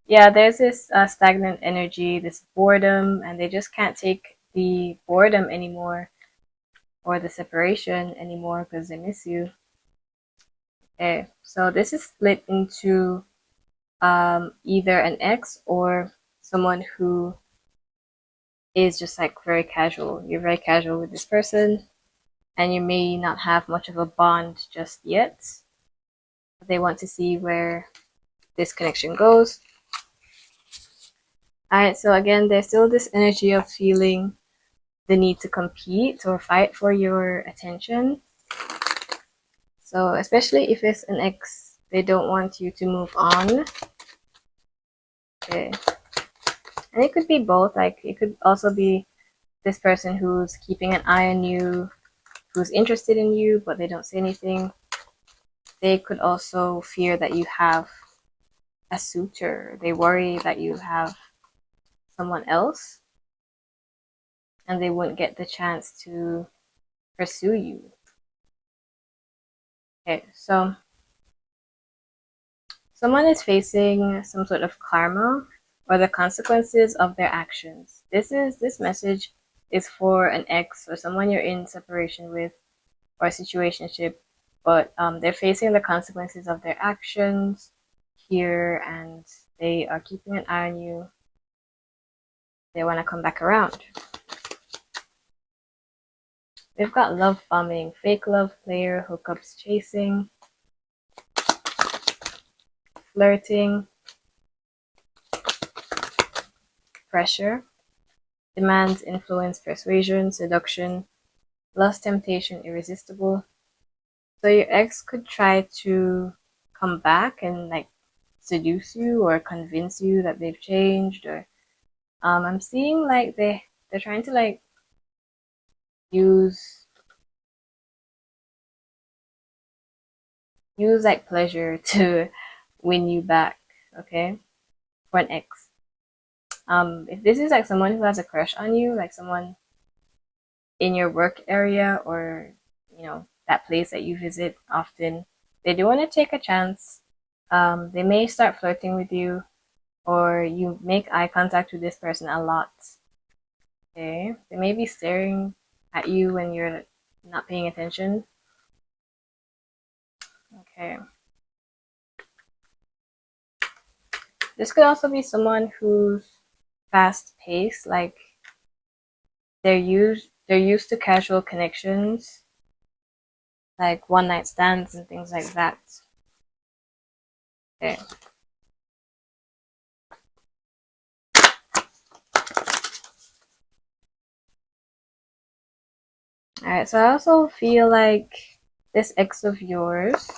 yeah, there's this stagnant energy, this boredom, and they just can't take the boredom anymore or the separation anymore because they miss you. Okay, so this is split into either an ex or someone who is just like very casual. You're very casual with this person, and you may not have much of a bond just yet. But they want to see where this connection goes. Alright, so again, there's still this energy of feeling the need to compete or fight for your attention. So, especially if it's an ex, they don't want you to move on. Okay. And it could be both. Like, it could also be this person who's keeping an eye on you, who's interested in you, but they don't say anything. They could also fear that you have a suitor. They worry that you have someone else and they wouldn't get the chance to pursue you. Okay, so someone is facing some sort of karma or the consequences of their actions. This message is for an ex or someone you're in separation with or a situationship, but they're facing the consequences of their actions here, and they are keeping an eye on you. They want to come back around. We've got love bombing, fake love player, hookups chasing, flirting, pressure, demands, influence, persuasion, seduction, lust, temptation, irresistible. So your ex could try to come back and like seduce you or convince you that they've changed, or I'm seeing like they're trying to like use like pleasure to win you back, okay? For an ex. If this is like someone who has a crush on you, like someone in your work area or that place that you visit often, they do want to take a chance. They may start flirting with you, or you make eye contact with this person a lot. Okay, they may be staring at you when you're not paying attention. Okay, this could also be someone who's fast paced, like they're used to casual connections, like one night stands and things like that. Okay. Alright, so I also feel like this ex of yours,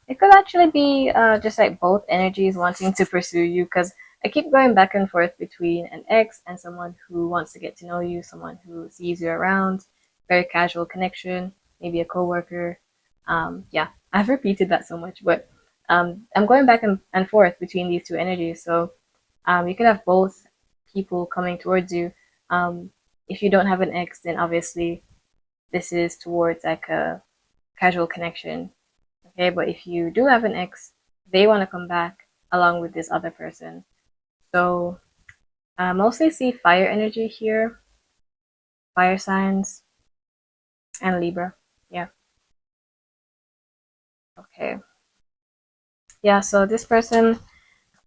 it could actually be just like both energies wanting to pursue you, because I keep going back and forth between an ex and someone who wants to get to know you, someone who sees you around, very casual connection, maybe a coworker. Yeah, I've repeated that so much, but I'm going back and forth between these two energies. So you could have both people coming towards you. If you don't have an ex, then obviously this is towards like a casual connection. Okay, but if you do have an ex, they want to come back along with this other person. So I mostly see fire energy here, fire signs, and Libra. Yeah. Okay. Yeah, so this person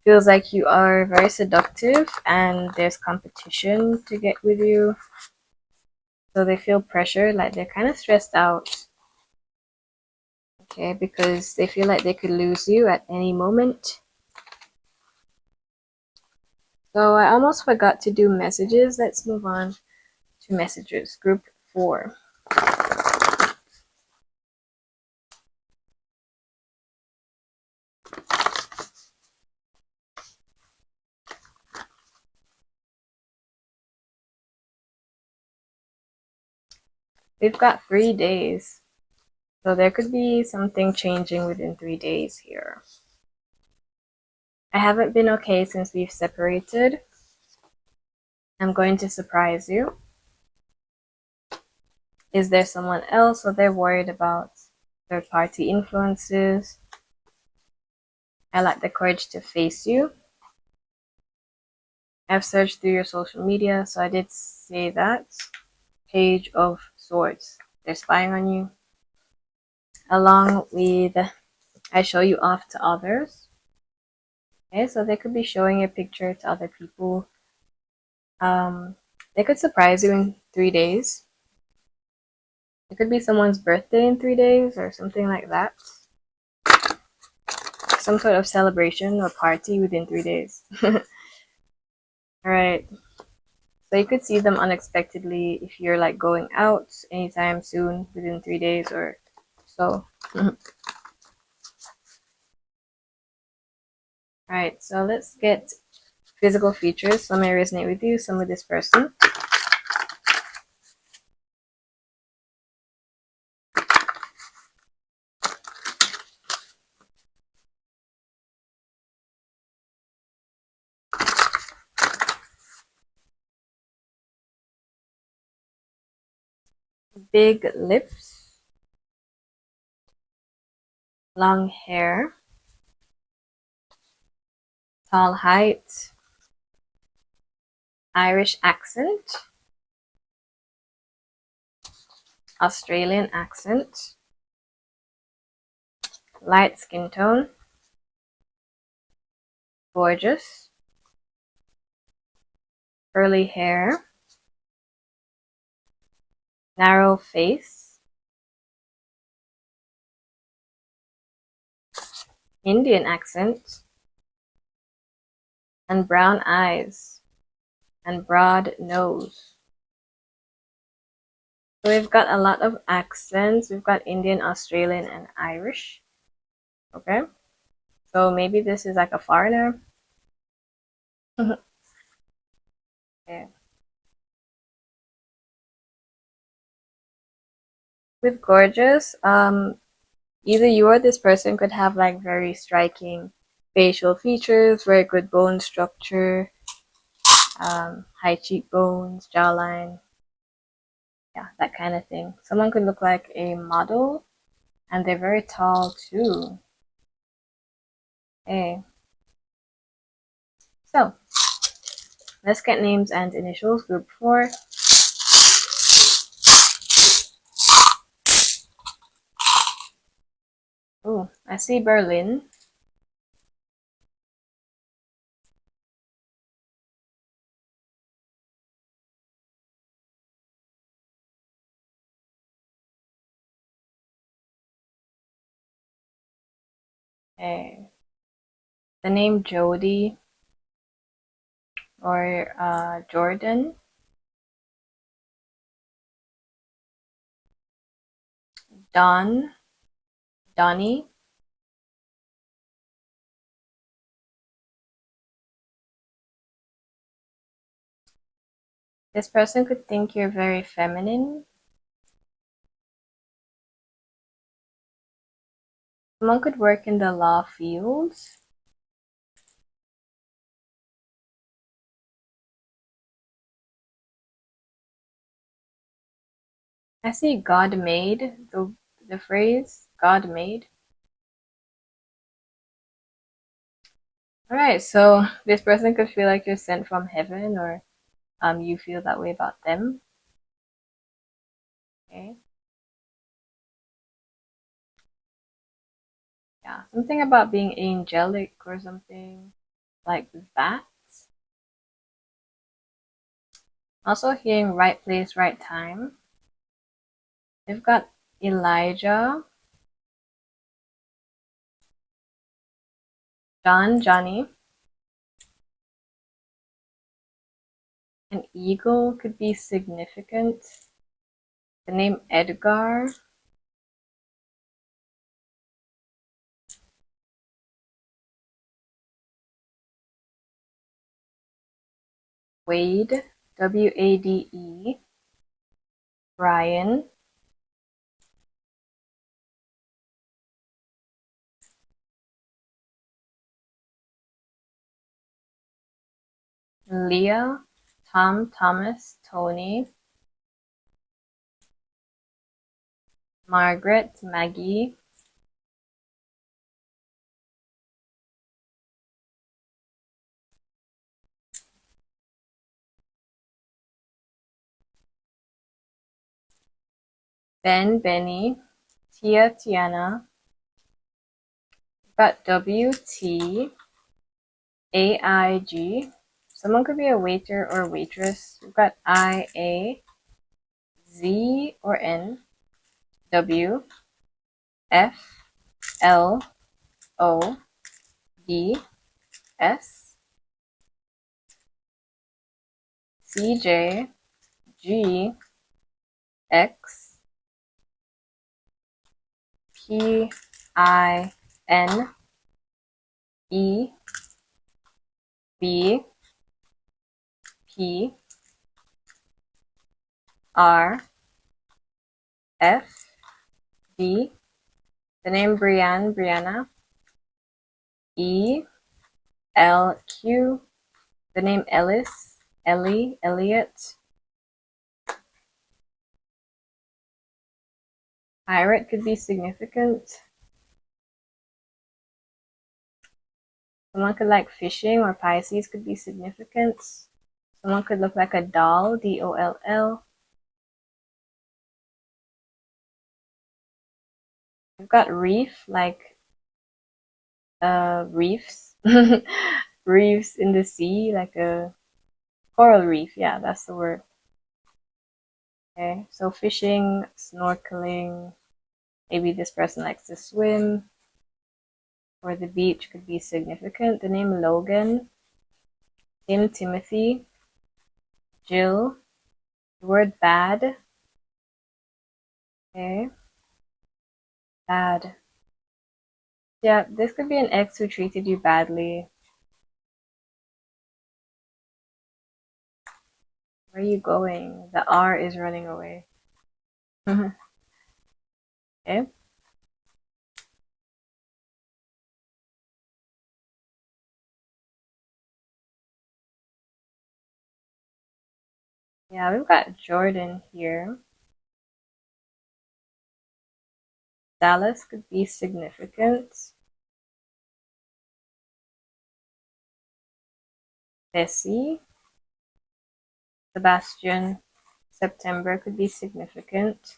feels like you are very seductive and there's competition to get with you. So they feel pressure, like they're kind of stressed out. Okay, because they feel like they could lose you at any moment. So I almost forgot to do messages. Let's move on to messages. Group 4. We've got 3 days. So there could be something changing within 3 days here. I haven't been okay since we've separated. I'm going to surprise you. Is there someone else, or they're worried about third-party influences? I lack the courage to face you. I've searched through your social media, so I did say that. Page of Swords. They're spying on you. Along with, I show you off to others. Okay, so they could be showing your picture to other people. They could surprise you in 3 days. It could be someone's birthday in 3 days or something like that. Some sort of celebration or party within 3 days. Alright. So you could see them unexpectedly if you're like going out anytime soon within 3 days or so. Alright, so let's get physical features. Some may resonate with you, some with this person. Big lips, long hair, tall height, Irish accent, Australian accent, light skin tone, gorgeous, curly hair, narrow face, Indian accent, and brown eyes, and broad nose. So we've got a lot of accents. We've got Indian, Australian, and Irish. Okay, so maybe this is like a foreigner. Okay. With gorgeous, either you or this person could have like very striking facial features, very good bone structure, high cheekbones, jawline, yeah, that kind of thing. Someone could look like a model, and they're very tall too. Okay, so let's get names and initials. Group 4. Oh, I see Berlin. Okay. The name Jody or Jordan, Don, Donnie. This person could think you're very feminine. Someone could work in the law fields. I see God made, the phrase God made. Alright, so this person could feel like you're sent from heaven, or you feel that way about them. Okay. Yeah, something about being angelic or something like that. Also hearing right place, right time. They've got Elijah, John, Johnny. An eagle could be significant. The name Edgar. Wade, Wade. Brian. Leah, Tom, Thomas, Tony, Margaret, Maggie, Ben, Benny, Tia, Tiana. We've got WT, AIG. Someone could be a waiter or waitress. We've got IA, Z or N, W, F, L, O, D, S, CJ, G, X, P, I, N, E, B, P, R, F, D, the name Brianne, Brianna, E, L, Q, the name Ellis, Ellie, Elliot. Pirate could be significant. Someone could like fishing, or Pisces could be significant. Someone could look like a doll, DOLL. We've got reef, like reefs. Reefs in the sea, like a coral reef. Yeah, that's the word. Okay, so fishing, snorkeling. Maybe this person likes to swim. Or the beach could be significant. The name Logan, Tim, Timothy, Jill. The word bad. Okay, bad. Yeah, this could be an ex who treated you badly. Where are you going? The R is running away. Okay. Yeah, we've got Jordan here. Dallas could be significant. Bessie. Sebastian. September could be significant.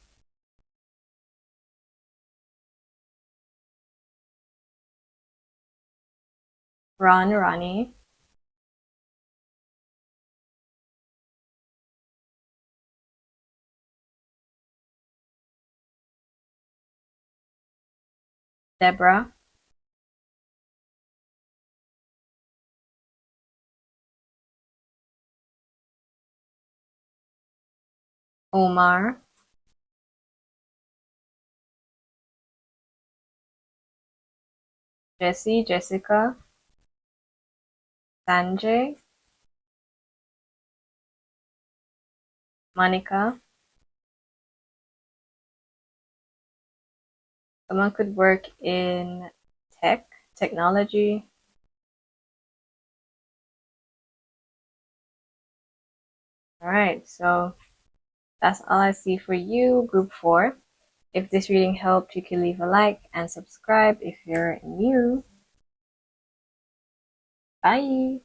Ron, Ronnie. Deborah. Omar. Jesse, Jessica. Sanjay. Monica. Someone could work in technology. All right, so that's all I see for you, group 4. If this reading helped, you can leave a like and subscribe if you're new. Bye.